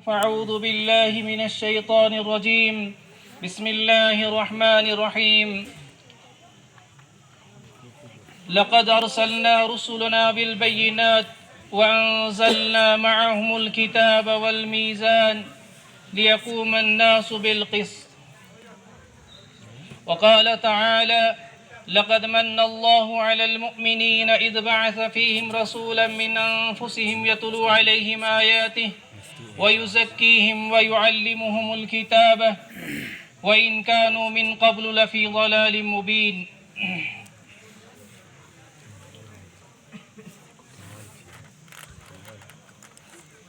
فأعوذ بالله من الشيطان الرجيم بسم الله الرحمن الرحيم لقد أرسلنا رسلنا بالبينات وأنزلنا معهم الكتاب والميزان ليقوم الناس بالقسط وقال تعالى لقد من الله على المؤمنين إذ بعث فيهم رسولا من أنفسهم يتلو عليهم آياته ويزكيهم ويعلمهم الكتاب وإن كانوا من قبل لفي ضلال مبين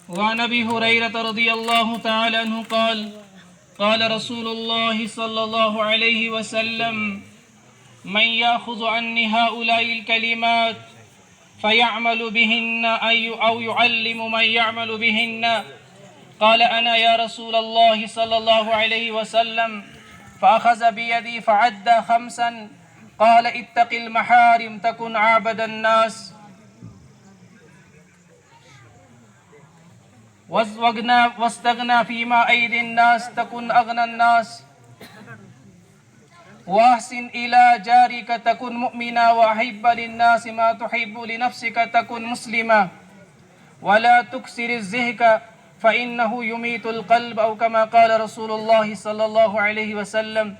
وعن أبي هريرة رضي الله تعالى عنه قال قال رسول الله صلى الله عليه وسلم من يأخذ عني هؤلاء الكلمات فيعمل بهن أو يعلم من يعمل بهن قال أنا يا رسول الله صلى الله عليه وسلم فأخذ بيدي فعد 5 قال اتق المحارم تكن عابد الناس واستغنى فيما أيدي الناس تكن أغنى الناس واحسن إلى جارك تكن مؤمنا وأحب للناس ما تحب لنفسك تكن مسلما ولا تكسر الزهك فإنه يميت القلب أو كما قال رسول الله صلى الله عليه وسلم.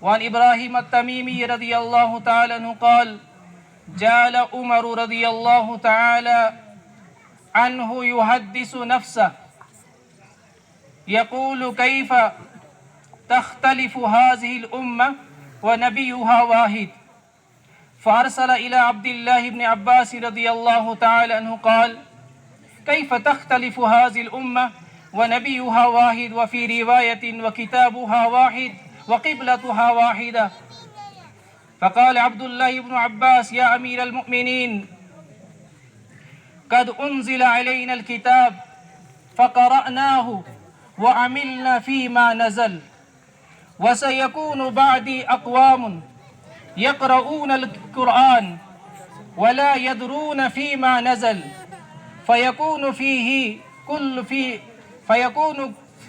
وعن إبراهيم التميمي رضي الله تعالى عنه قال جعل عمر رضي الله تعالى عنه يحدث نفسه يقول كيف تختلف هذه الأمة ونبيها واحد فأرسل إلى عبد الله بن عباس رضي الله تعالى عنه قال كيف تختلف هذه الأمة ونبيها واحد وفي رواية وكتابها واحد وقبلتها واحدة فقال عبد الله بن عباس يا أمير المؤمنين قد أنزل علينا الكتاب فقرأناه وعملنا فيما نزل وسيكون بعدي أقوام يقرؤون القرآن ولا يدرون فيما نزل فيكون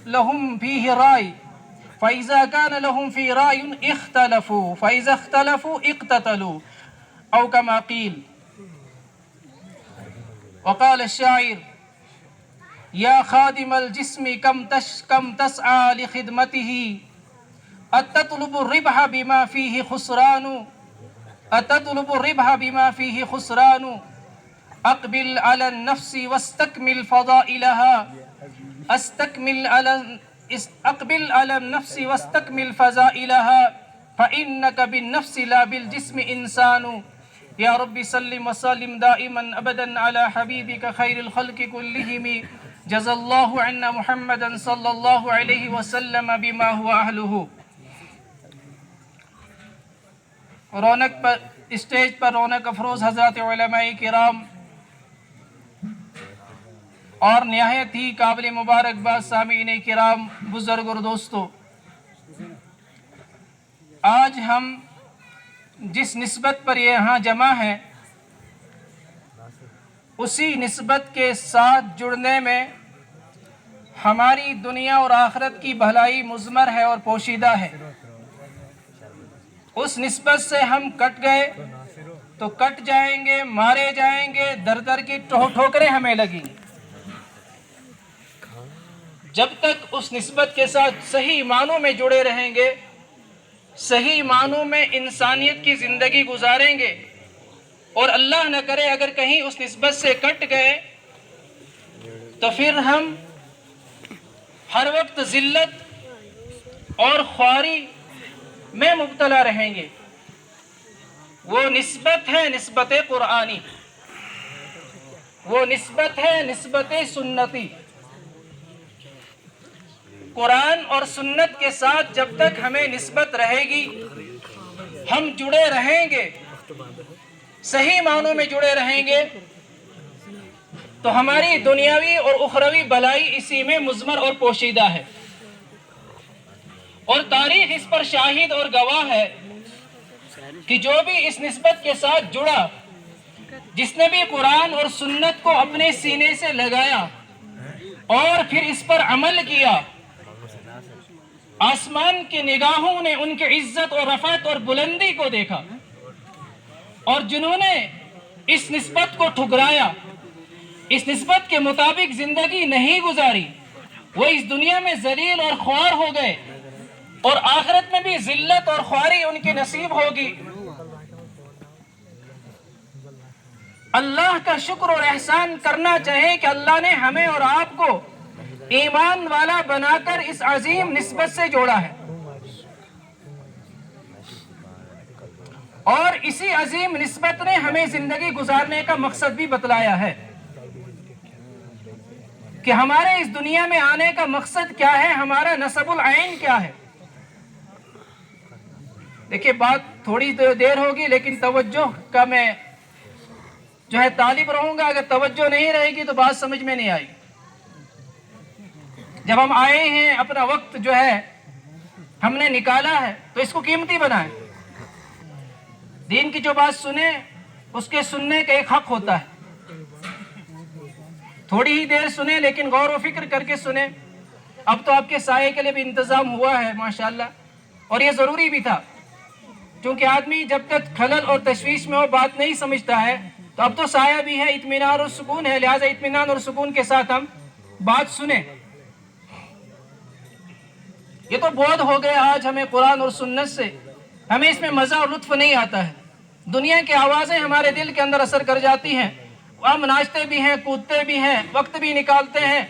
لهم فيه رأي فإذا كان لهم في رأي اختلفوا فإذا اختلفوا اقتتلوا أو كما قيل. وقال الشاعر يا خادم الجسم كم تسعى لخدمته أتطلب الربح بما فيه خسران أقبل على النفس واستكمل فضائلها أقبل على النفس واستكمل فضائلها فإنك بالنفس لا بالجسم إنسان. يا رب سلم وسلم دائما أبدا على حبيبك خير الخلق كلهم جزا الله عنا محمدا صلى الله عليه وسلم بما هو أهله. رونق پر اسٹیج پر رونق افروز حضرات علماء کرام اور نہایت ہی قابل مبارکباد سامعین کرام بزرگ اور دوستو، آج ہم جس نسبت پر یہاں جمع ہیں اسی نسبت کے ساتھ جڑنے میں ہماری دنیا اور آخرت کی بھلائی مضمر ہے اور پوشیدہ ہے. اس نسبت سے ہم کٹ گئے تو کٹ جائیں گے، مارے جائیں گے، در در کی ٹھوکریں ہمیں لگیں گی. جب تک اس نسبت کے ساتھ صحیح معنوں میں جڑے رہیں گے، صحیح معنوں میں انسانیت کی زندگی گزاریں گے، اور اللہ نہ کرے اگر کہیں اس نسبت سے کٹ گئے تو پھر ہم ہر وقت ذلت اور خواری میں مبتلا رہیں گے. وہ نسبت ہے نسبت قرآنی، وہ نسبت ہے نسبت سنتی. قرآن اور سنت کے ساتھ جب تک ہمیں نسبت رہے گی، ہم جڑے رہیں گے، صحیح معنوں میں جڑے رہیں گے، تو ہماری دنیاوی اور اخروی بھلائی اسی میں مضمر اور پوشیدہ ہے. اور تاریخ اس پر شاہد اور گواہ ہے کہ جو بھی اس نسبت کے ساتھ جڑا، جس نے بھی قرآن اور سنت کو اپنے سینے سے لگایا، اور پھر اس پر عمل کیا، آسمان کی نگاہوں نے ان کی عزت اور رفعت اور بلندی کو دیکھا، اور جنہوں نے اس نسبت کو ٹھکرایا، اس نسبت کے مطابق زندگی نہیں گزاری، وہ اس دنیا میں ذلیل اور خوار ہو گئے، اور آخرت میں بھی ذلت اور خواری ان کی نصیب ہوگی۔ اللہ کا شکر اور احسان کرنا چاہے کہ اللہ نے ہمیں اور آپ کو ایمان والا بنا کر اس عظیم نسبت سے جوڑا ہے، اور اسی عظیم نسبت نے ہمیں زندگی گزارنے کا مقصد بھی بتلایا ہے کہ ہمارے اس دنیا میں آنے کا مقصد کیا ہے، ہمارا نسب العین کیا ہے۔ دیکھیے بات تھوڑی دیر ہوگی لیکن توجہ کا میں جو ہے طالب رہوں گا، اگر توجہ نہیں رہے گی تو بات سمجھ میں نہیں آئی۔ جب ہم آئے ہیں، اپنا وقت جو ہے ہم نے نکالا ہے تو اس کو قیمتی بنائیں۔ دین کی جو بات سنیں اس کے سننے کا ایک حق ہوتا ہے، تھوڑی ہی دیر سنیں لیکن غور و فکر کر کے سنیں۔ اب تو آپ کے سائے کے لیے بھی انتظام ہوا ہے ماشاءاللہ، اور یہ ضروری بھی تھا، کیونکہ آدمی جب تک خلل اور تشویش میں وہ بات نہیں سمجھتا ہے تو اب تو سایہ بھی ہے، اطمینان اور سکون ہے، لہٰذا اطمینان اور سکون کے ساتھ ہم بات سنیں۔ یہ تو بودھ ہو گیا آج ہمیں قرآن اور سنت سے، ہمیں اس میں مزہ اور لطف نہیں آتا ہے۔ دنیا کی آوازیں ہمارے دل کے اندر اثر کر جاتی ہیں، ہم ناچتے بھی ہیں، کودتے بھی ہیں، وقت بھی نکالتے ہیں،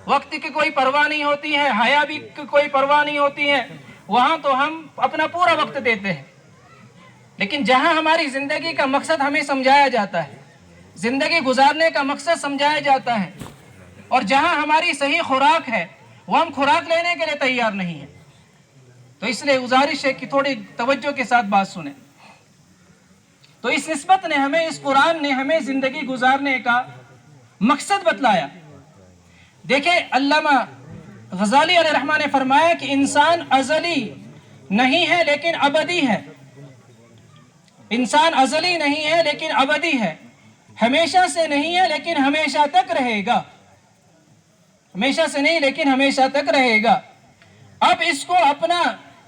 وقت کی کوئی پرواہ نہیں ہوتی ہے، حیا بھی کی کوئی پرواہ نہیں ہوتی ہے، وہاں تو ہم اپنا پورا وقت دیتے ہیں۔ لیکن جہاں ہماری زندگی کا مقصد ہمیں سمجھایا جاتا ہے، زندگی گزارنے کا مقصد سمجھایا جاتا ہے، اور جہاں ہماری صحیح خوراک ہے وہ ہم خوراک لینے کے لیے تیار نہیں ہیں، تو اس لیے گزارش ہے کہ تھوڑی توجہ کے ساتھ بات سنیں۔ تو اس نسبت نے ہمیں، اس قرآن نے ہمیں زندگی گزارنے کا مقصد بتلایا۔ دیکھیں علامہ غزالی علیہ رحمہ نے فرمایا کہ انسان ازلی نہیں ہے لیکن ابدی ہے، انسان ازلی نہیں ہے لیکن ابدی ہے، ہمیشہ سے نہیں ہے لیکن ہمیشہ تک رہے گا، ہمیشہ سے نہیں لیکن ہمیشہ تک رہے گا۔ اب اس کو اپنا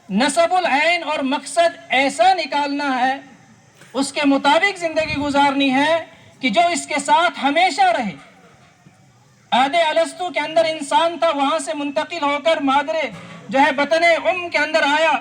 نسب العین اور مقصد ایسا نکالنا ہے، اس کے مطابق زندگی گزارنی ہے کہ جو اس کے ساتھ ہمیشہ رہے۔ عہد الستو کے اندر انسان تھا، وہاں سے منتقل ہو کر مادر جو ہے بطن کے اندر آیا،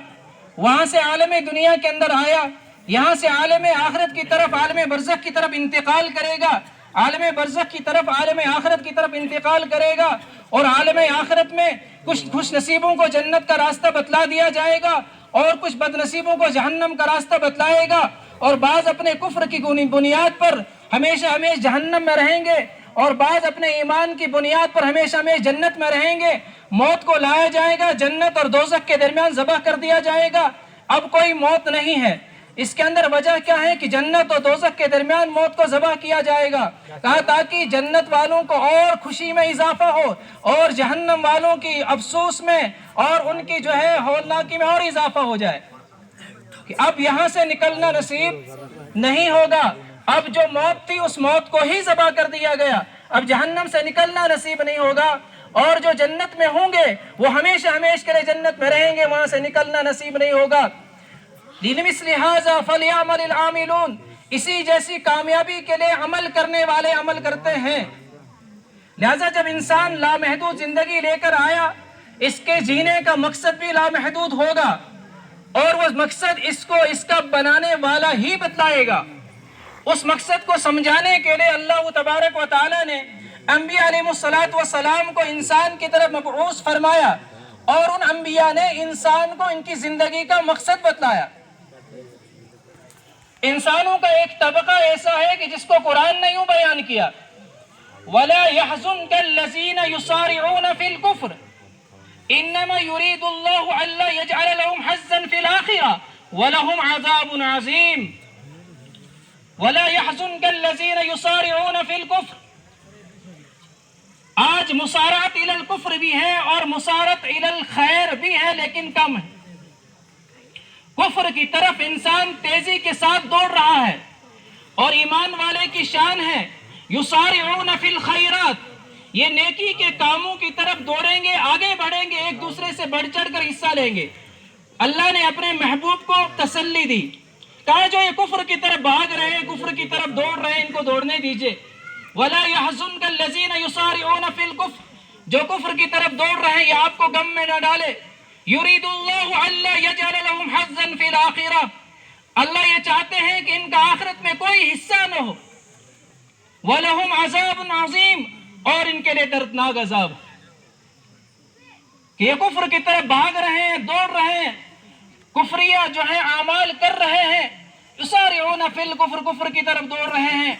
وہاں سے عالم دنیا کے اندر آیا، یہاں سے عالم آخرت کی طرف، عالم برزخ کی طرف انتقال کرے گا، عالم برزخ کی طرف، عالم آخرت کی طرف انتقال کرے گا، اور عالم آخرت میں کچھ خوش نصیبوں کو جنت کا راستہ بتلا دیا جائے گا، اور کچھ بد نصیبوں کو جہنم کا راستہ بتلائے گا، اور بعض اپنے کفر کی بنیاد پر ہمیشہ ہمیشہ جہنم میں رہیں گے، اور بعض اپنے ایمان کی بنیاد پر ہمیشہ ہمیشہ جنت میں رہیں گے۔ موت کو لایا جائے گا، جنت اور دوزخ کے درمیان ذبح کر دیا جائے گا، اب کوئی موت نہیں ہے۔ اس کے اندر وجہ کیا ہے کہ جنت اور دوزخ کے درمیان موت کو ذبح کیا جائے گا، کہا تاکہ جنت والوں کو اور خوشی میں اضافہ ہو، اور جہنم والوں کی افسوس میں اور ان کی جو ہے ہولناکی میں اور اضافہ ہو جائے کہ اب یہاں سے نکلنا نصیب نہیں ہوگا، اب جو موت تھی اس موت کو ہی ذبح کر دیا گیا، اب جہنم سے نکلنا نصیب نہیں ہوگا، اور جو جنت میں ہوں گے وہ ہمیشہ ہمیشہ کے لیے جنت میں رہیں گے، وہاں سے نکلنا نصیب نہیں ہوگا۔ لِمِثْلِ هَذَا فَلْيَعْمَلِ الْعَامِلُونَ، اسی جیسی کامیابی کے لیے عمل کرنے والے عمل کرتے ہیں۔ لہذا جب انسان لامحدود زندگی لے کر آیا، اس کے جینے کا مقصد بھی لامحدود ہوگا، اور وہ مقصد اس کا بنانے والا ہی بتلائے گا۔ اس مقصد کو سمجھانے کے لیے اللہ تبارک و تعالی نے انبیاء علیہ السلام کو انسان کی طرف مبعوث فرمایا، اور ان انبیاء نے انسان کو ان کی زندگی کا مقصد بتلایا۔ انسانوں کا ایک طبقہ ایسا ہے کہ جس کو قرآن نے یوں بیان کیا، وَلَا يَحْزُنْكَ الَّذِينَ يُسَارِعُونَ فِي الْكُفْرِ إِنَّمَا يُرِيدُ اللَّهُ أَلَّا يَجْعَلَ لَهُمْ حَظًّا فِي الْآخِرَةِ وَلَهُمْ عَذَابٌ عَظِيمٌ۔ وَلَا يَحْزُنْكَ الَّذِينَ يُسَارِعُونَ فِي الْكُفْرِ، آج مسارعت الی الکفر بھی ہے اور مسارعت الی الخیر بھی ہے، لیکن کم ہے۔ کفر کی طرف انسان تیزی کے ساتھ دوڑ رہا ہے، اور ایمان والے کی شان ہے یسارعون فی الخیرات، یہ نیکی کے کاموں کی طرف دوڑیں گے، آگے بڑھیں گے، ایک دوسرے سے بڑھ چڑھ کر حصہ لیں گے۔ اللہ نے اپنے محبوب کو تسلی دی، کہا جو یہ کفر کی طرف بھاگ رہے ہیں، کفر کی طرف دوڑ رہے ہیں، ان کو دوڑنے دیجئے۔ وَلَا يَحْزُنْكَ الَّذِينَ يُسَارِعُونَ فِي الْكُفْرِ، جو کفر کی طرف دوڑ رہے ہیں یہ آپ کو غم میں نہ ڈالے۔ يُرِيدُ اللَّهُ أَلَّا يَجْعَلَ لَهُمْ حَظًّا فِي الْآخِرَةِ، اللہ یہ چاہتے ہیں کہ ان کا آخرت میں کوئی حصہ نہ ہو۔ وَلَهُمْ عَذَابٌ عَظِيمٌ، اور ان کے لیے دردناک عذاب کہ یہ کفر کی طرف بھاگ رہے ہیں، دوڑ رہے ہیں، کفریہ جو ہے اعمال کر رہے ہیں، یسارعون فی الکفر، کفر کی طرف دوڑ رہے ہیں۔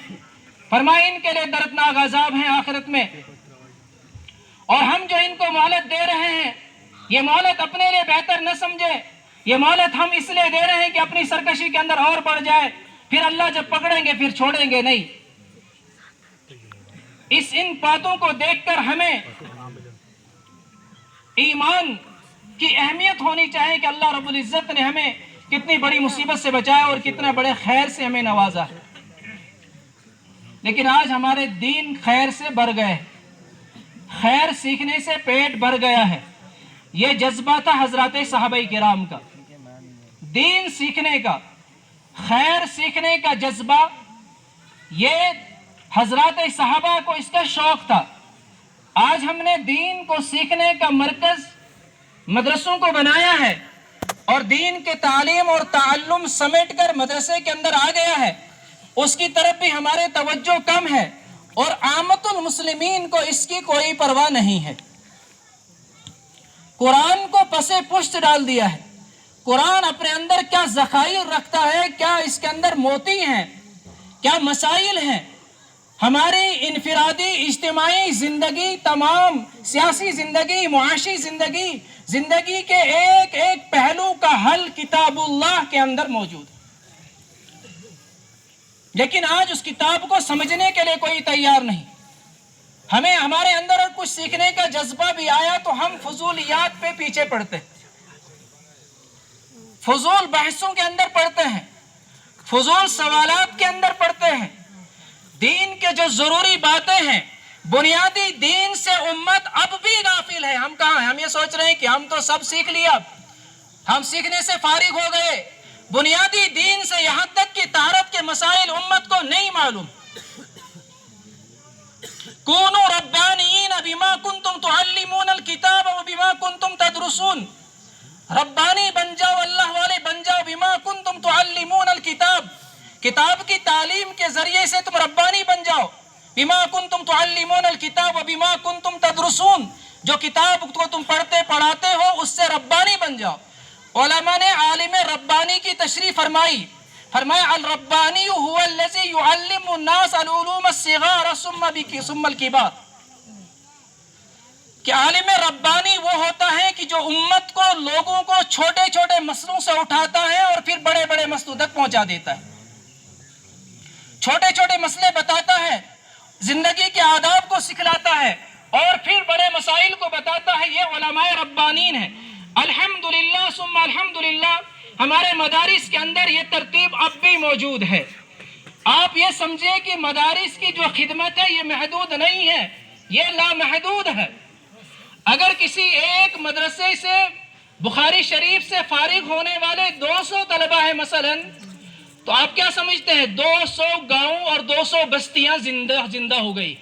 فرمائے ان کے لیے دردناک عذاب ہیں آخرت میں۔ اور ہم جو ان کو مہلت دے رہے ہیں، یہ مہلت اپنے لیے بہتر نہ سمجھے، یہ مہلت ہم اس لیے دے رہے ہیں کہ اپنی سرکشی کے اندر اور بڑھ جائے، پھر اللہ جب پکڑیں گے پھر چھوڑیں گے نہیں۔ ان باتوں کو دیکھ کر ہمیں ایمان کی اہمیت ہونی چاہیے کہ اللہ رب العزت نے ہمیں کتنی بڑی مصیبت سے بچایا اور کتنے بڑے خیر سے ہمیں نوازا ہے۔ لیکن آج ہمارے دین خیر سے بھر گئے، خیر سیکھنے سے پیٹ بھر گیا ہے۔ یہ جذبہ تھا حضرات صحابہ کرام کا، دین سیکھنے کا، خیر سیکھنے کا جذبہ، یہ حضرات صحابہ کو اس کا شوق تھا۔ آج ہم نے دین کو سیکھنے کا مرکز مدرسوں کو بنایا ہے اور دین کے تعلیم اور تعلم سمیٹ کر مدرسے کے اندر آ گیا ہے، اس کی طرف بھی ہمارے توجہ کم ہے اور عامت المسلمین کو اس کی کوئی پرواہ نہیں ہے۔ قرآن کو پسے پشت ڈال دیا ہے۔ قرآن اپنے اندر کیا ذخائر رکھتا ہے، کیا اس کے اندر موتی ہیں، کیا مسائل ہیں، ہماری انفرادی اجتماعی زندگی، تمام سیاسی زندگی، معاشی زندگی، زندگی کے ایک ایک پہلو کا حل کتاب اللہ کے اندر موجود ہے۔ لیکن آج اس کتاب کو سمجھنے کے لیے کوئی تیار نہیں۔ ہمیں ہمارے اندر اور کچھ سیکھنے کا جذبہ بھی آیا تو ہم فضولیات پہ پیچھے پڑتے ہیں، فضول بحثوں کے اندر پڑھتے ہیں، فضول سوالات کے اندر پڑھتے ہیں۔ دین کے جو ضروری باتیں ہیں، بنیادی دین سے امت اب بھی غافل ہے۔ ہم کہاں ہیں؟ ہم یہ سوچ رہے ہیں کہ ہم تو سب سیکھ لیا، ہم سیکھنے سے فارغ ہو گئے۔ بنیادی دین سے یہاں تک کہ طہارت کے مسائل امت کو نہیں معلوم۔ کونوا ربانیین بما کنتم تعلمون الکتاب وبما کنتم تدرسون، ربانی بن جاؤ، اللہ والے بن جاؤ، بما کنتم تعلمون الکتاب، کتاب کی تعلیم کے ذریعے سے تم ربانی بن جاؤ، بما کنتم تعلمون الکتاب وبما کنتم تدرسون، جو کتاب کو تم پڑھتے پڑھاتے ہو اس سے ربانی بن جاؤ۔ علماء نے عالم ربانی کی تشریح فرمائی، فرمایا الربانی هو الذي يعلم الناس العلوم الصغار ثم الكبار، کہ عالم ربانی وہ ہوتا ہے کہ جو امت کو، لوگوں کو چھوٹے چھوٹے مسئلوں سے اٹھاتا ہے اور پھر بڑے بڑے مسئلوں تک پہنچا دیتا ہے، چھوٹے چھوٹے مسئلے بتاتا ہے، زندگی کے آداب کو سکھلاتا ہے اور پھر بڑے مسائل کو بتاتا ہے۔ یہ علماء ربانین ہیں۔ الحمدللہ ثم الحمدللہ ہمارے مدارس کے اندر یہ ترتیب اب بھی موجود ہے۔ آپ یہ سمجھیں کہ مدارس کی جو خدمت ہے یہ محدود نہیں ہے، یہ لامحدود ہے۔ اگر کسی ایک مدرسے سے، بخاری شریف سے فارغ ہونے والے 200 طلبہ ہیں مثلا، تو آپ کیا سمجھتے ہیں 200 گاؤں اور 200 بستیاں زندہ ہو گئی؟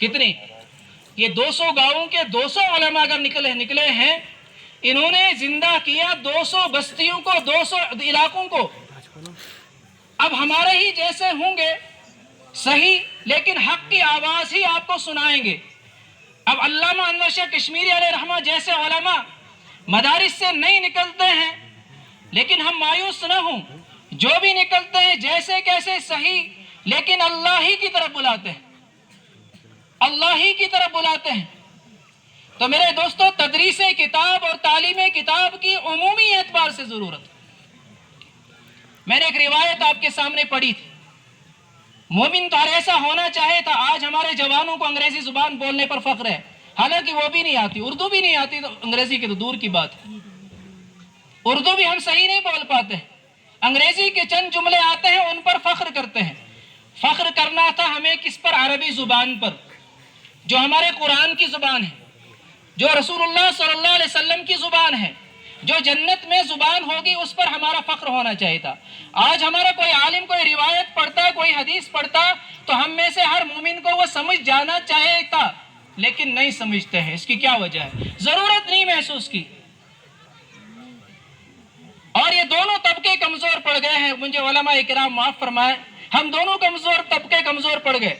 کتنی؟ یہ 200 گاؤں کے 200 علماء اگر نکلے ہیں، انہوں نے زندہ کیا 200 بستیوں کو، 200 علاقوں کو۔ اب ہمارے ہی جیسے ہوں گے صحیح، لیکن حق کی آواز ہی آپ کو سنائیں گے۔ اب علامہ انور شاہ کشمیری علیہ رحمہ جیسے علماء مدارس سے نہیں نکلتے ہیں، لیکن ہم مایوس نہ ہوں، جو بھی نکلتے ہیں جیسے کیسے صحیح، لیکن اللہ ہی کی طرف بلاتے ہیں، اللہ ہی کی طرف بلاتے ہیں۔ تو میرے دوستو، تدریس کتاب اور تعلیم کتاب کی عمومی اعتبار سے ضرورت ہے۔ میں نے ایک روایت آپ کے سامنے پڑھی تھی، مومن تو ایسا ہونا چاہے تھا۔ آج ہمارے جوانوں کو انگریزی زبان بولنے پر فخر ہے، حالانکہ وہ بھی نہیں آتی، اردو بھی نہیں آتی، تو انگریزی کی تو دور کی بات ہے۔ اردو بھی ہم صحیح نہیں بول پاتے، انگریزی کے چند جملے آتے ہیں ان پر فخر کرتے ہیں۔ فخر کرنا تھا ہمیں کس پر؟ عربی زبان پر۔ جو ہمارے قرآن کی زبان ہے، جو رسول اللہ صلی اللہ علیہ وسلم کی زبان ہے، جو جنت میں زبان ہوگی اس پر ہمارا فخر ہونا چاہیے تھا۔ آج ہمارا کوئی عالم کوئی روایت پڑھتا، کوئی حدیث پڑھتا تو ہم میں سے ہر مومن کو وہ سمجھ جانا چاہے تھا، لیکن نہیں سمجھتے ہیں۔ اس کی کیا وجہ ہے؟ ضرورت نہیں محسوس کی، اور یہ دونوں طبقے کمزور پڑ گئے ہیں۔ مجھے علماء اکرام معاف فرمائے، ہم دونوں طبقے کمزور پڑ گئے۔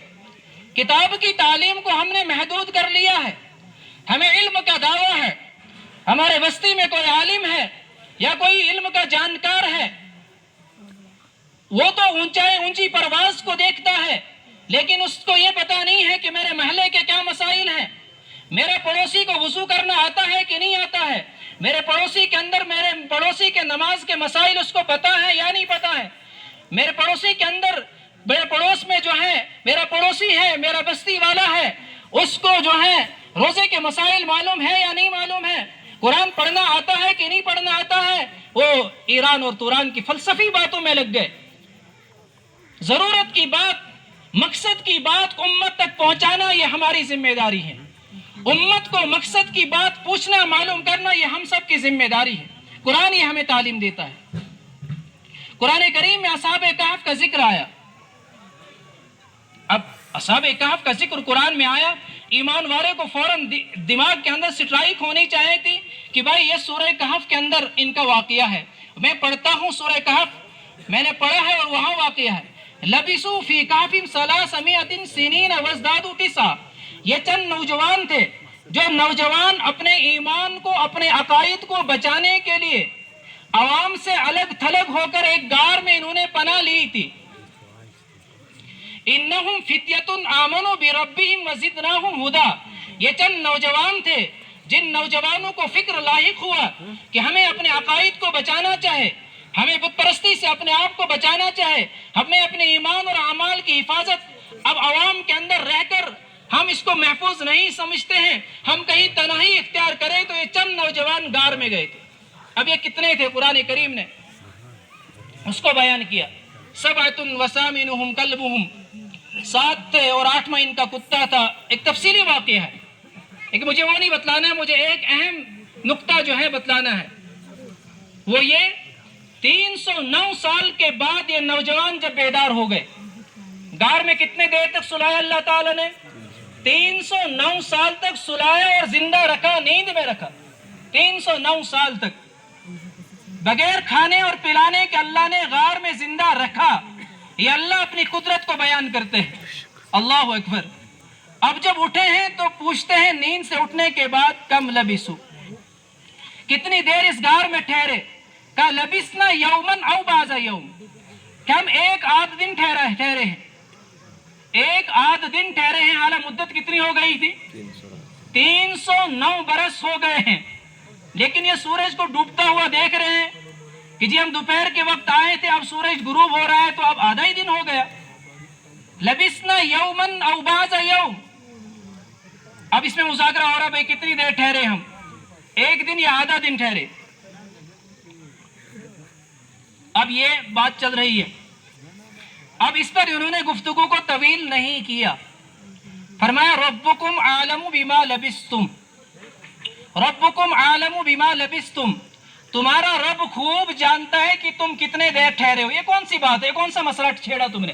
کتاب کی تعلیم کو ہم نے محدود کر لیا ہے، ہمیں علم کا دعویٰ ہے، ہمارے بستی میں کوئی عالم ہے یا کوئی علم کا جانکار ہے، وہ تو اونچی پرواز کو دیکھتا ہے، لیکن اس کو یہ پتا نہیں ہے کہ میرے محلے کے کیا مسائل ہیں، میرے پڑوسی کو وضو کرنا آتا ہے کہ نہیں آتا ہے، میرے پڑوسی کے نماز کے مسائل اس کو پتا ہے یا نہیں پتا ہے، میرے پڑوس میں جو ہے میرا پڑوسی ہے، میرا بستی والا ہے، اس کو جو ہے روزے کے مسائل معلوم ہے یا نہیں معلوم ہے، قرآن پڑھنا آتا ہے کہ نہیں پڑھنا آتا ہے۔ وہ ایران اور توران کی فلسفی باتوں میں لگ گئے۔ ضرورت کی بات، مقصد کی بات امت تک پہنچانا یہ ہماری ذمہ داری ہے۔ امت کو مقصد کی بات پوچھنا، معلوم کرنا یہ ہم سب کی ذمہ داری ہے۔ قرآن یہ ہمیں تعلیم دیتا ہے۔ قرآن کریم میں اصحاب کہف کا ذکر آیا۔ اب اصحاب کہف کا ذکر قرآن میں آیا، ایمان والے کو فوراً دماغ کے اندر سٹرائک ہونی چاہیے تھی کہ بھائی یہ سورہ کہف کے اندر ان کا واقعہ ہے۔ میں پڑھتا ہوں سورہ کہف، میں نے پڑھا ہے اور وہاں واقعہ ہے۔ لبثوا فی کہف 300 سنین وازدادوا 9۔ یہ چند نوجوان تھے جو نوجوان اپنے ایمان کو، اپنے عقائد کو بچانے کے لیے عوام سے الگ تھلگ ہو کر ایک غار میں انہوں نے پناہ لی تھی۔ انہم فتیۃ آمنوا بربہم وزدناہم ھدی۔ یہ چند نوجوان تھے جن نوجوانوں کو فکر لاحق ہوا کہ ہمیں اپنے عقائد کو بچانا چاہے، ہمیں بت پرستی سے اپنے آپ کو بچانا چاہے، ہمیں اپنے ایمان اور اعمال کی حفاظت اب عوام کے اندر رہ کر ہم اس کو محفوظ نہیں سمجھتے ہیں، ہم کہیں تنہائی اختیار کریں، تو یہ چند نوجوان غار میں گئے تھے۔ اب یہ کتنے تھے؟ قرآن کریم نے اس کو بیان کیا، 7 وثامنهم کلبهم، 7 تھے اور 8واں ان کا کتا تھا۔ ایک تفصیلی واقعہ ہے، لیکن مجھے وہ نہیں بتلانا ہے، مجھے ایک اہم نقطہ جو ہے بتلانا ہے، وہ یہ 309 سال کے بعد یہ نوجوان جب بیدار ہو گئے، غار میں کتنے دیر تک سلایا اللہ تعالیٰ نے؟ 309 سال تک سلایا اور زندہ رکھا، نیند میں رکھا 309 سال تک، بغیر کھانے اور پلانے کے اللہ نے غار میں زندہ رکھا۔ یہ اللہ اپنی قدرت کو بیان کرتے ہیں۔ اللہ اکبر۔ اب جب اٹھے ہیں تو پوچھتے ہیں نیند سے اٹھنے کے بعد کم لبثوا، کتنی دیر اس غار میں ٹھہرے؟ کہا لبثنا یوما او بعض یوم، کہ ہم ایک آدھ دن ٹھہرے ہیں، ایک آدھ دن ٹھہرے ہیں۔ اعلیٰ مدت کتنی ہو گئی تھی؟ 309 برس ہو گئے ہیں، لیکن یہ سورج کو ڈوبتا ہوا دیکھ رہے ہیں کہ جی ہم دوپہر کے وقت آئے تھے، اب سورج غروب ہو رہا ہے تو اب آدھا ہی دن ہو گیا۔ لبثنا یوما او بعض یوم، اب اس میں مذاکرہ ہو رہا بھائی کتنی دیر ٹھہرے ہم، ایک دن یا آدھا دن ٹھہرے؟ اب یہ بات چل رہی ہے۔ اب اس پر انہوں نے گفتگو کو طویل نہیں کیا، فرمایا ربکم عالم بما لبثتم، ربکم عالم بما لبثتم، تمہارا رب خوب جانتا ہے کہ تم کتنے دیر ٹھہرے ہو۔ یہ کون سی بات ہے؟ کون سا مسئلہ چھیڑا تم نے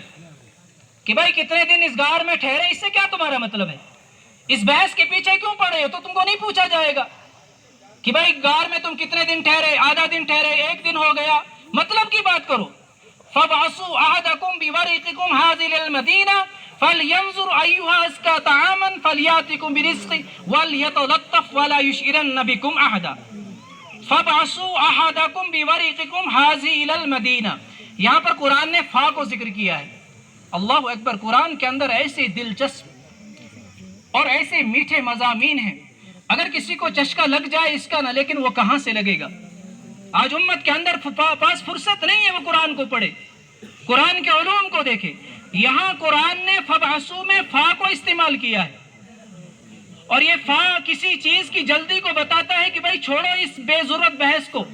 کہ بھائی کتنے دن اس غار میں ٹھہرے؟ اس سے کیا تمہارا مطلب ہے؟ اس بحث کے پیچھے کیوں پڑے ہو؟ تو تم کو نہیں پوچھا جائے گا کہ بھائی غار میں تم کتنے دن ٹھہرے، آدھا دن ٹھہرے، ایک دن ہو گیا، مطلب کی بات کرو۔ فَابْعَثُوا أَحَدَكُمْ بِوَرِقِكُمْ هَٰذِهِ إِلَى الْمَدِينَةِ فَلْيَنظُرْ أَيُّهَا أَزْكَىٰ طَعَامًا فَلْيَأْتِكُمْ بِرِزْقٍ وَلْيَتَلَطَّفْ وَلَا يُشْعِرَنَّ بِكُمْ أَحَدًا۔ فَابْعَثُوا أَحَدَكُمْ بِوَرِقِكُمْ هَٰذِهِ إِلَى الْمَدِينَةِ، یہاں پر قرآن نے فا کو ذکر کیا ہے۔ اللہ اکبر۔ قرآن کے اندر ایسے دلچسپ اور ایسے میٹھے مضامین ہیں، اگر کسی کو چشکا لگ جائے اس کا نہ، لیکن وہ کہاں سے لگے گا؟ آج امت کے اندر پاس فرصت نہیں ہے وہ قرآن کو پڑھے، قرآن کے علوم کو دیکھے۔ یہاں قرآن نے فبعثوا میں فا کو استعمال کیا ہے، اور یہ فا کسی چیز کی جلدی کو بتاتا ہے کہ بھائی چھوڑو اس بے ضرورت بحث کو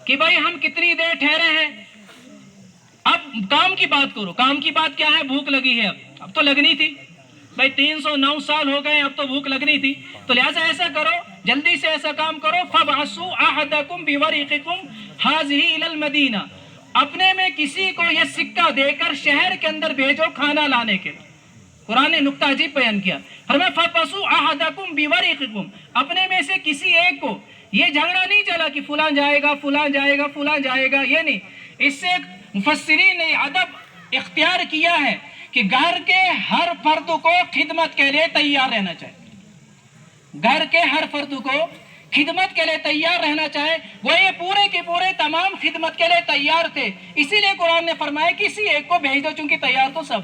کہ بھائی ہم کتنی دیر ٹھہرے ہیں، اب کام کی بات کرو۔ کام کی بات کیا ہے؟ بھوک لگی ہے، اب تو لگنی تھی، بھائی 309 سال ہو گئے، اب تو بھوک لگنی تھی، تو لہٰذا ایسا کرو، جلدی سے ایسا کام کرو، فَبْعَثُوا أَحَدَكُمْ بِوَرِقِكُمْ هَٰذِهِ إِلَى الْمَدِينَةِ، اپنے میں کسی کو یہ سکہ دے کر شہر کے اندر بھیجو کھانا لانے کے لیے۔ قرآن نے نکتہ عجیب بیان کیا، فرمایا فَبْعَثُوا أَحَدَكُمْ بِوَرِقِكُمْ، اپنے میں سے کسی ایک کو، یہ جھگڑا نہیں چلا کہ فلاں جائے گا فلاں جائے گا فلاں جائے گا، یہ نہیں، اس سے مفسرین نے ادب اختیار کیا ہے کہ گھر کے ہر فرد کو خدمت کے لیے تیار رہنا چاہیے، گھر کے ہر فرد کو خدمت کے لیے تیار رہنا چاہے، وہ یہ پورے کے پورے تمام خدمت کے لیے تیار تھے، اسی لیے قرآن نے فرمایا کسی ایک کو بھیج دو، چونکہ تیار تو سب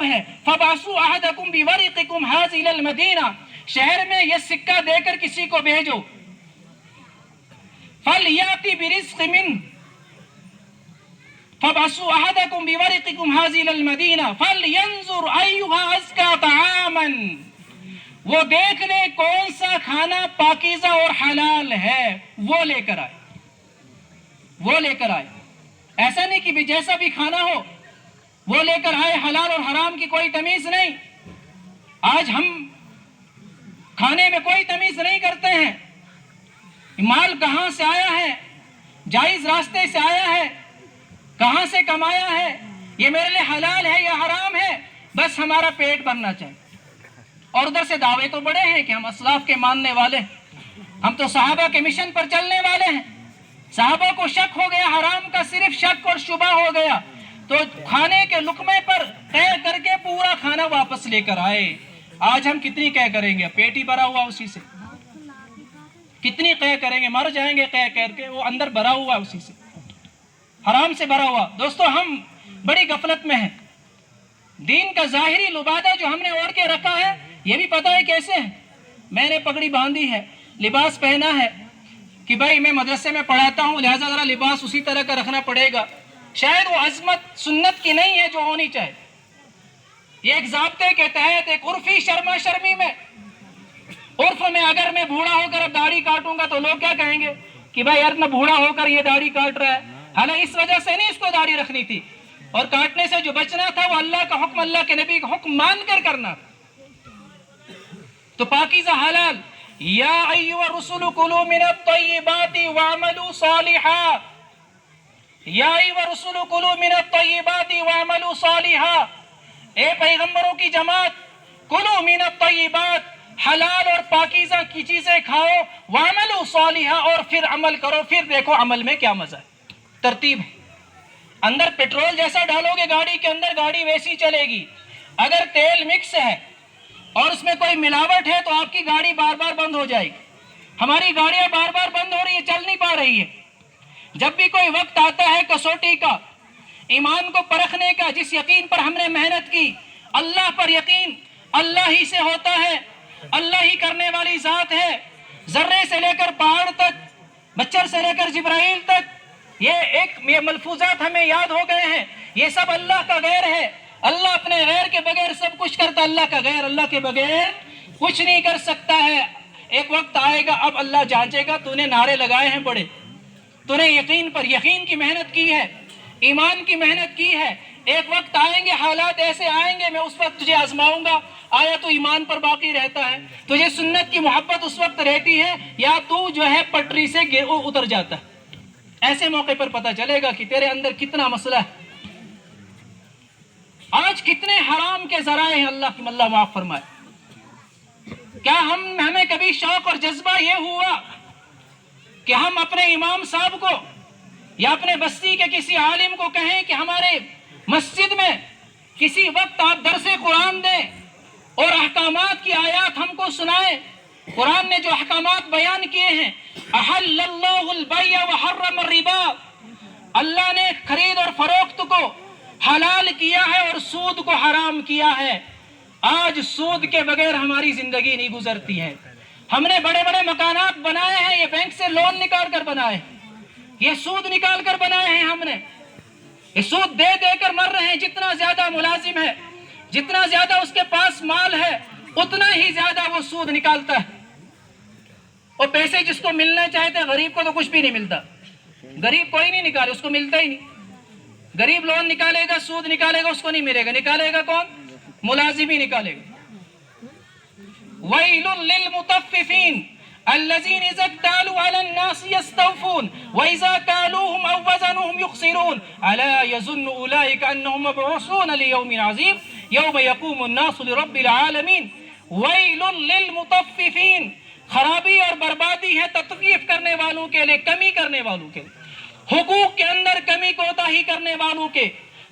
ہے۔ فَبْعَثُوا أَحَدَكُمْ بِوَرِقِكُمْ هَٰذِهِ إِلَى الْمَدِينَةِ، شہر میں یہ سکہ دے کر کسی کو بھیجو، فَلْيَأْتِ بِرِزْقٍ مِّنْهُ، فَبْعَثُوا أَحَدَكُمْ بِوَرِقِكُمْ هَٰذِهِ إِلَى الْمَدِينَةِ فَلْيَنظُرْ أَيُّهَا أَزْكَىٰ طَعَامًا، وہ دیکھ لے کون سا کھانا پاکیزہ اور حلال ہے، وہ لے کر آئے، ایسا نہیں کہ جیسا بھی کھانا ہو وہ لے کر آئے، حلال اور حرام کی کوئی تمیز نہیں۔ آج ہم کھانے میں کوئی تمیز نہیں کرتے ہیں، مال کہاں سے آیا ہے، جائز راستے سے آیا ہے، کہاں سے کمایا ہے، یہ میرے لیے حلال ہے یا حرام ہے، بس ہمارا پیٹ بھرنا چاہیے۔ اور ادھر سے دعوے تو بڑے ہیں کہ ہم اسلاف کے ماننے والے ہیں، ہم تو صحابہ کے مشن پر چلنے والے ہیں، صحابہ کو شک ہو گیا، حرام کا صرف شک اور شبہ ہو گیا تو کھانے کے لقمے پر قے کر کے پورا کھانا واپس لے کر آئے۔ آج ہم کتنی قے کریں گے، پیٹ ہی بھرا ہوا اسی سے، کتنی قے کریں گے، مر جائیں گے قے کر کے، وہ اندر بھرا ہوا اسی سے، حرام سے بھرا ہوا۔ دوستو ہم بڑی غفلت میں ہیں، دین کا ظاہری لبادہ جو ہم نے اوڑھ کے رکھا ہے یہ بھی پتہ ہے کیسے ہے، میں نے پگڑی باندھی ہے، لباس پہنا ہے کہ بھائی میں مدرسے میں پڑھاتا ہوں لہٰذا ذرا لباس اسی طرح کا رکھنا پڑے گا، شاید وہ عظمت سنت کی نہیں ہے جو ہونی چاہیے، یہ ایک ضابطے کے تحت ایک عرفی شرما شرمی میں، عرف میں اگر میں بوڑھا ہو کر اب داڑھی کاٹوں گا تو لوگ کیا کہیں گے کہ بھائی یار نہ بوڑھا ہو کر یہ داڑھی کاٹ رہا ہے، حالانکہ اس وجہ سے نہیں اس کو داڑھی رکھنی تھی، اور کاٹنے سے جو بچنا تھا وہ اللہ کا حکم، اللہ کے نبی کا حکم مان کر کرنا تھا۔ تو پاکیزہ حلال، یا ایھا الرسل کلوا من الطیبات واعملوا صالحا، یا ایھا الرسل کلوا من الطیبات واعملوا صالحا، اے پیغمبروں کی جماعت، کلوا من الطیبات، حلال اور پاکیزہ کی چیزیں کھاؤ، واعملوا صالحا، اور پھر عمل کرو، پھر دیکھو عمل میں کیا مزہ ہے، ترتیب ہے۔ اندر پیٹرول جیسا ڈالو گے گاڑی کے اندر، گاڑی ویسی چلے گی، اگر تیل مکس ہے اور اس میں کوئی ملاوٹ ہے تو آپ کی گاڑی بار بار بند ہو جائے گی، ہماری گاڑیاں بار بار بند ہو رہی ہیں، چل نہیں پا رہی ہے۔ جب بھی کوئی وقت آتا ہے کسوٹی کا، ایمان کو پرکھنے کا، جس یقین پر ہم نے محنت کی، اللہ پر یقین اللہ ہی سے ہوتا ہے، اللہ ہی کرنے والی ذات ہے، ذرے سے لے کر پہاڑ تک، مچھر سے لے کر جبرائیل تک، یہ ملفوظات ہمیں یاد ہو گئے ہیں، یہ سب اللہ کا غیر ہے، اللہ اپنے غیر کے بغیر سب کچھ کرتا، اللہ کا غیر اللہ کے بغیر کچھ نہیں کر سکتا ہے۔ ایک وقت آئے گا اب اللہ جانچے گا، تو نے نعرے لگائے ہیں بڑے، تو نے یقین پر یقین کی محنت کی ہے، ایمان کی محنت کی ہے، ایک وقت آئیں گے، حالات ایسے آئیں گے، میں اس وقت تجھے آزماؤں گا، آیا تو ایمان پر باقی رہتا ہے، تجھے سنت کی محبت اس وقت رہتی ہے، یا تو جو ہے پٹری سے اتر جاتا ہے۔ ایسے موقع پر پتہ چلے گا کہ تیرے اندر کتنا مسئلہ ہے۔ آج کتنے حرام کے ذرائع ہیں، اللہ معاف فرمائے۔ کیا ہمیں کبھی شوق اور جذبہ یہ ہوا کہ ہم اپنے امام صاحب کو یا اپنے بستی کے کسی عالم کو کہیں کہ ہمارے مسجد میں کسی وقت آپ درس قرآن دیں اور احکامات کی آیات ہم کو سنائیں؟ قرآن نے جو احکامات بیان کیے ہیں، احل اللہ البیع وحرم الربا، اللہ نے خرید اور فروخت کو حلال کیا ہے اور سود کو حرام کیا ہے۔ آج سود کے بغیر ہماری زندگی نہیں گزرتی ہے۔ ہم نے بڑے بڑے مکانات بنائے ہیں، یہ بینک سے لون نکال کر بنائے، یہ سود نکال کر بنائے ہیں، ہم نے یہ سود دے دے کر مر رہے ہیں۔ جتنا زیادہ ملازم ہے، جتنا زیادہ اس کے پاس مال ہے، اتنا ہی زیادہ وہ سود نکالتا ہے، اور پیسے جس کو ملنا چاہتے، غریب کو تو کچھ بھی نہیں ملتا، غریب کوئی نہیں نکالے، اس کو ملتا ہی نہیں۔ غریب لون نکالے گا، سود نکالے گا، اس کو نہیں ملے گا، نکالے گا کون؟ ملازم ہی نکالے گا. وَيْلٌ لِّلْمُطَفِّفِينَ الَّذِينَ إِذَا اكْتَالُوا عَلَى النَّاسِ يَسْتَوْفُونَ وَإِذَا كَالُوهُمْ أَوْ وَّزَنُوهُمْ يُخْسِرُونَ أَلَا يَظُنُّ أُولَٰئِكَ أَنَّهُم مَّبْعُوثُونَ لِيَوْمٍ عَظِيمٍ يَوْمَ يَقُومُ النَّاسُ لِرَبِّ الْعَالَمِينَ. وَيْلٌ لِّلْمُطَفِّفِينَ، خرابی اور بربادی ہے تطفیف کرنے والوں کے لیے، کمی کرنے والوں کے لیے، حقوق کے اندر کمی کوتاہی کرنے والوں کے،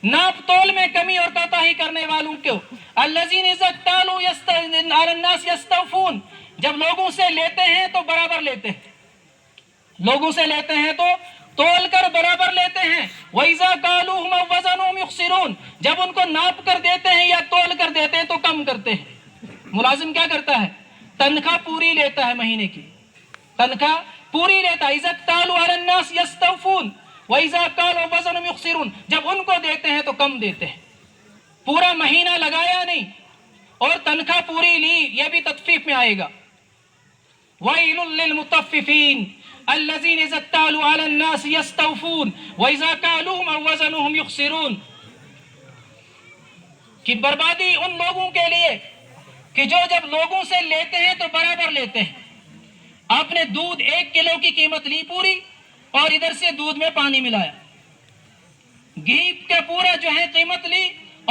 ناپ تول میں کمی اور کوتاہی کرنے والوں کو. الذین اذا اکتالوا علی الناس یستوفون، جب لوگوں سے لیتے ہیں تو برابر لیتے ہیں، لوگوں سے لیتے ہیں تو تول کر برابر لیتے ہیں. وَإِذَا كَالُوهُمْ أَوْ وَّزَنُوهُمْ يُخْسِرُونَ، جب ان کو ناپ کر دیتے ہیں یا تول کر دیتے ہیں تو کم کرتے ہیں. ملازم کیا کرتا ہے؟ تنخواہ پوری لیتا ہے، مہینے کی تنخواہ پوری لیتا ہے. اذا اکتالوا علی الناس یستوفون وَإِذَا كَالُوا وَّزَنُوهُمْ يُخْسِرُونَ، جب ان کو دیتے ہیں تو کم دیتے ہیں. پورا مہینہ لگایا نہیں اور تنخواہ پوری لی، یہ بھی تطفیف میں آئے گا. وَيْلٌ لِّلْمُطَفِّفِينَ الَّذِينَ إِذَا اكْتَالُوا عَلَى النَّاسِ يَسْتَوْفُونَ وَإِذَا كَالُوهُمْ أَوْ وَّزَنُوهُمْ يُخْسِرُونَ. کہ بربادی ان لوگوں کے لیے کہ جو جب لوگوں سے لیتے ہیں تو برابر لیتے ہیں. آپ نے دودھ 1 کلو کی قیمت لی پوری اور ادھر سے دودھ میں پانی ملایا، گھی کا پورا جو ہے قیمت لی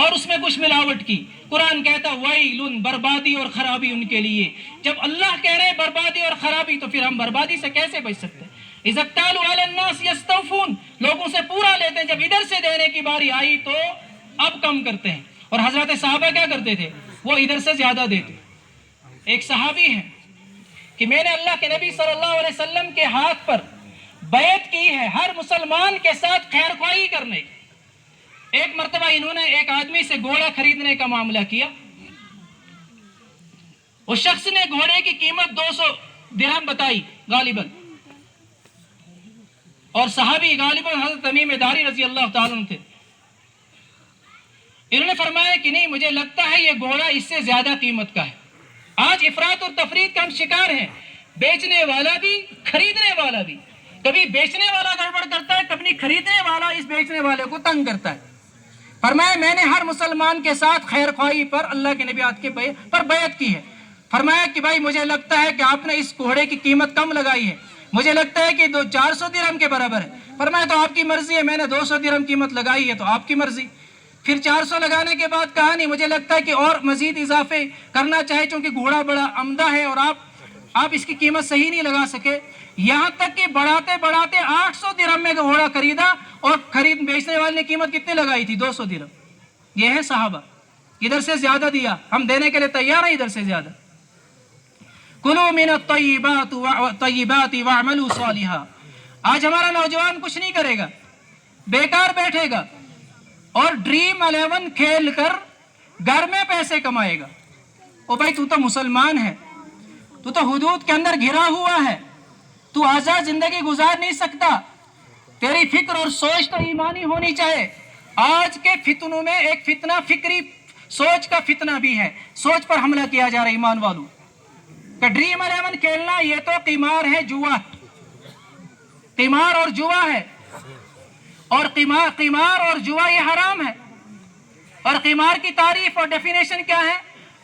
اور اس میں کچھ ملاوٹ کی. قرآن کہتا ویلن، بربادی اور خرابی ان کے لیے. جب اللہ کہہ رہے بربادی اور خرابی تو پھر ہم بربادی سے کیسے بچ سکتے ہیں؟ اذا اکتالوا علی الناس یستوفون، لوگوں سے پورا لیتے ہیں، جب ادھر سے دینے کی باری آئی تو اب کم کرتے ہیں. اور حضرت صحابہ کیا کرتے تھے؟ وہ ادھر سے زیادہ دیتے. ایک صحابی ہے کہ میں نے اللہ کے نبی صلی اللہ علیہ وسلم کے ہاتھ پر بیعت کی ہے ہر مسلمان کے ساتھ خیر خواہی کرنے کی. ایک مرتبہ انہوں نے ایک آدمی سے گھوڑا خریدنے کا معاملہ کیا. اس شخص نے گھوڑے کی قیمت 200 درہم بتائی غالباً، اور صحابی غالباً حضرت تمیم داری رضی اللہ تعالیٰ عنہ تھے. انہوں نے فرمایا کہ نہیں، مجھے لگتا ہے یہ گھوڑا اس سے زیادہ قیمت کا ہے. آج افراط اور تفریط کا ہم شکار ہیں، بیچنے والا بھی خریدنے والا بھی. کبھی بیچنے والا گڑبڑ کرتا ہے، کبھی خریدنے والا اس بیچنے والے کو تنگ کرتا ہے. فرمایا میں نے ہر مسلمان کے ساتھ خیر خواہی پر اللہ کے نبی کے پر بیعت کی ہے. فرمایا کہ بھائی مجھے لگتا ہے کہ آپ نے اس گھوڑے کی قیمت کم لگائی ہے، مجھے لگتا ہے کہ 400 درہم کے برابر ہے. فرمایا تو آپ کی مرضی ہے، میں نے 200 درہم قیمت لگائی ہے تو آپ کی مرضی. پھر 400 لگانے کے بعد کہا نہیں، مجھے لگتا ہے کہ اور مزید اضافے کرنا چاہے چونکہ گھوڑا بڑا عمدہ ہے اور آپ اس کی قیمت صحیح نہیں لگا سکے. یہاں تک کہ بڑھاتے بڑھاتے 800 درہم میں گھوڑا خریدا اور بیچنے والے نے قیمت کتنے لگائی تھی؟ 200 درہم. یہ ہے صحابہ. ادھر سے زیادہ دیا، ہم دینے کے لیے تیار ہیں ادھر سے زیادہ. کلوا من الطیبات واعملوا صالحا. آج ہمارا نوجوان کچھ نہیں کرے گا، بیکار بیٹھے گا اور ڈریم 11 کھیل کر گھر میں پیسے کمائے گا. او بھائی تو مسلمان ہے، تو حدود کے اندر گھرا ہوا ہے، تو آزاد زندگی گزار نہیں سکتا. تیری فکر اور سوچ تو ایمانی ہونی چاہیے. آج کے فتنوں میں ایک فتنہ فکری سوچ کا فتنہ بھی ہے. سوچ پر حملہ کیا جا رہا ہے ایمان والوں کہ ڈریم 11 کھیلنا یہ تو قمار ہے، جوا، قمار اور جوا ہے. اور قمار اور جوا یہ حرام ہے. اور قمار کی تعریف اور ڈیفینیشن کیا ہے؟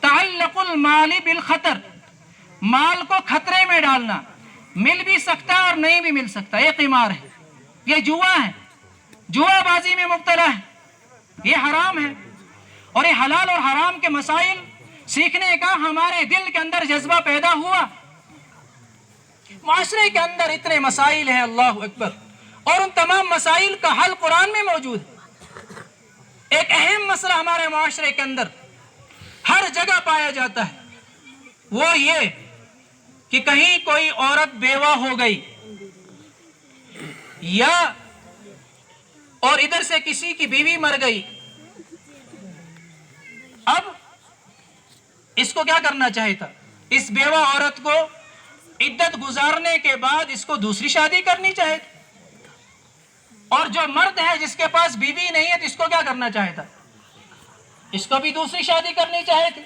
تعلق المال بالخطر، مال کو خطرے میں ڈالنا، مل بھی سکتا اور نہیں بھی مل سکتا، یہ قمار ہے، یہ جوا ہے، جوا بازی میں مبتلا ہے، یہ حرام ہے. اور یہ حلال اور حرام کے مسائل سیکھنے کا ہمارے دل کے اندر جذبہ پیدا ہوا. معاشرے کے اندر اتنے مسائل ہیں، اللہ اکبر، اور ان تمام مسائل کا حل قرآن میں موجود ہے. ایک اہم مسئلہ ہمارے معاشرے کے اندر ہر جگہ پایا جاتا ہے، وہ یہ کہ کہیں کوئی عورت بیوہ ہو گئی یا اور ادھر سے کسی کی بیوی مر گئی. اب اس کو کیا کرنا چاہیے تھا؟ اس بیوہ عورت کو عدت گزارنے کے بعد اس کو دوسری شادی کرنی چاہیے تھی. اور جو مرد ہے جس کے پاس بیوی نہیں ہے تو اس کو کیا کرنا چاہیے تھا؟ اس کو بھی دوسری شادی کرنی چاہیے تھی.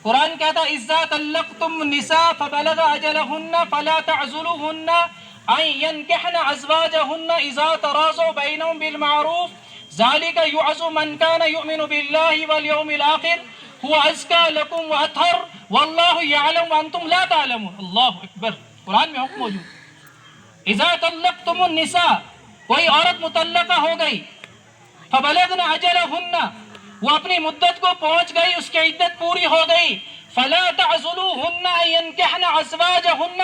قرآن کہتا اذا طلقتم النساء فبلغ اجلهن فلا تعذلوهن ان ينكحن ازواجهن اذا تراضوا بينهم بالمعروف ذالک یعز من کان یؤمن باللہ والیوم الآخر هو ازکا لکم واطہر واللہ یعلم وانتم لا تعلمون. اللہ اکبر. قرآن میں حکم موجود. اذا طلقتم النساء، کوئی عورت مطلقہ ہو گئی، فبلغن اجلہن، وہ اپنی مدت کو پہنچ گئی، اس کی عدت پوری ہو گئی، فلا تعذلوہن ان ینکحن ازواجہن،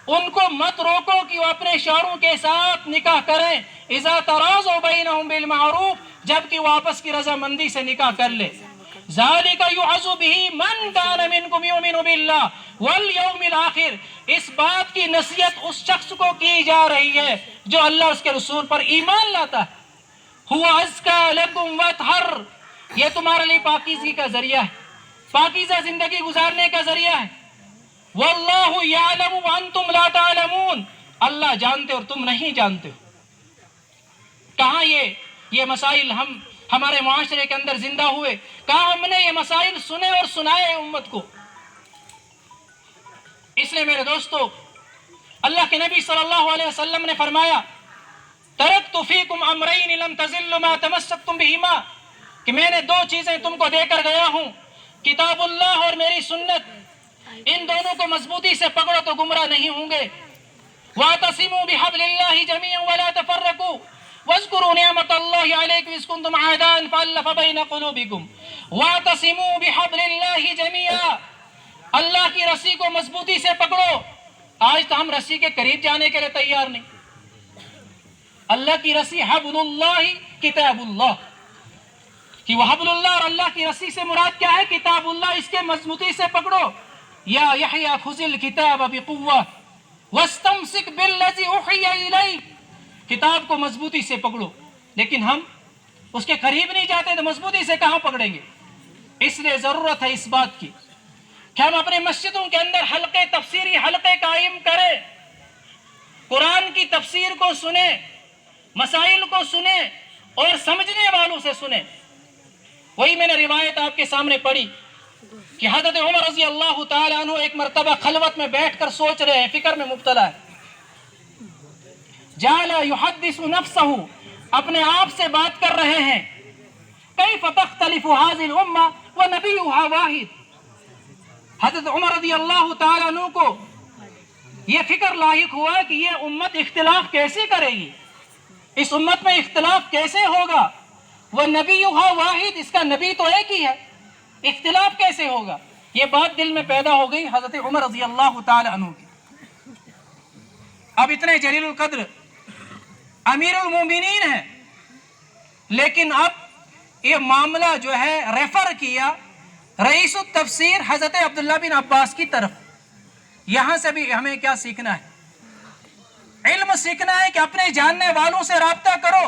ان کو مت روکو کہ وہ اپنے شوہروں کے ساتھ نکاح کریں، اذا تراضوا بینہم بالمعروف، جبکہ وہ آپس کی رضامندی سے نکاح کر لے. ذالک یعظ بہ من کان منکم یؤمن باللہ والیوم الآخر، اس بات کی نصیحت اس شخص کو کی جا رہی ہے جو اللہ اس کے رسول پر ایمان لاتا ہے. هو ازکا لکم واطہر، یہ تمہارے لیے پاکیزگی کا ذریعہ ہے، پاکیزہ زندگی گزارنے کا ذریعہ ہے. واللہ یعلم وانتم لا تعلمون، اللہ جانتے اور تم نہیں جانتے ہو. کہاں یہ مسائل ہمارے معاشرے کے اندر زندہ ہوئے؟ کہاں ہم نے یہ مسائل سنے اور سنائے امت کو؟ اس لیے میرے دوستو، اللہ کے نبی صلی اللہ علیہ وسلم نے فرمایا ترکت فیکم امرین لم تزلوا ما تمسکتم بہما، کہ میں نے دو چیزیں تم کو دے کر گیا ہوں، کتاب اللہ اور میری سنت، ان دونوں کو مضبوطی سے پکڑو تو گمراہ نہیں ہوں گے. واعتصموا بحبل اللہ جميعا ولا تفرقوا واذكروا نعمة الله عليكم إذ كنتم أعداء فألف بين قلوبكم واعتصموا بحبل الله جميعا، اللہ کی رسی کو مضبوطی سے پکڑو. آج تو ہم رسی کے قریب جانے کے لیے تیار نہیں. اللہ کی رسی حبل اللہ کتاب اللہ، کہ وہ حبل اللہ اور اللہ کی رسی سے مراد کیا ہے؟ کتاب اللہ، اس کے مضبوطی سے پکڑو. یا یحییٰ خذ الکتاب بقوہ واستمسک بالذی اوحی الیک، کتاب کو مضبوطی سے پکڑو. لیکن ہم اس کے قریب نہیں جاتے تو مضبوطی سے کہاں پکڑیں گے؟ اس لیے ضرورت ہے اس بات کی کہ ہم اپنے مسجدوں کے اندر حلقے، تفسیری حلقے قائم کریں، قرآن کی تفسیر کو سنیں، مسائل کو سنیں اور سمجھنے والوں سے سنیں. وہی میں نے روایت آپ کے سامنے پڑھی کہ حضرت عمر رضی اللہ تعالی عنہ ایک مرتبہ خلوت میں بیٹھ کر سوچ رہے ہیں، فکر میں مبتلا ہے. جعل یحدث نفسہ، اپنے آپ سے بات کر رہے ہیں، کیف تختلف هذه الامہ ونبیها واحد. حضرت عمر رضی اللہ تعالی عنہ کو یہ فکر لاحق ہوا کہ یہ امت اختلاف کیسے کرے گی، اس امت میں اختلاف کیسے ہوگا؟ وَنَبِيُّهَا واحد، اس کا نبی تو ایک ہی ہے، اختلاف کیسے ہوگا؟ یہ بات دل میں پیدا ہو گئی حضرت عمر رضی اللہ تعالی عنہ کی. اب اتنے جلیل القدر امیر المومنین ہیں، لیکن اب یہ معاملہ جو ہے ریفر کیا رئیس التفسیر حضرت عبداللہ بن عباس کی طرف. یہاں سے بھی ہمیں کیا سیکھنا ہے؟ علم سیکھنا ہے کہ اپنے جاننے والوں سے رابطہ کرو.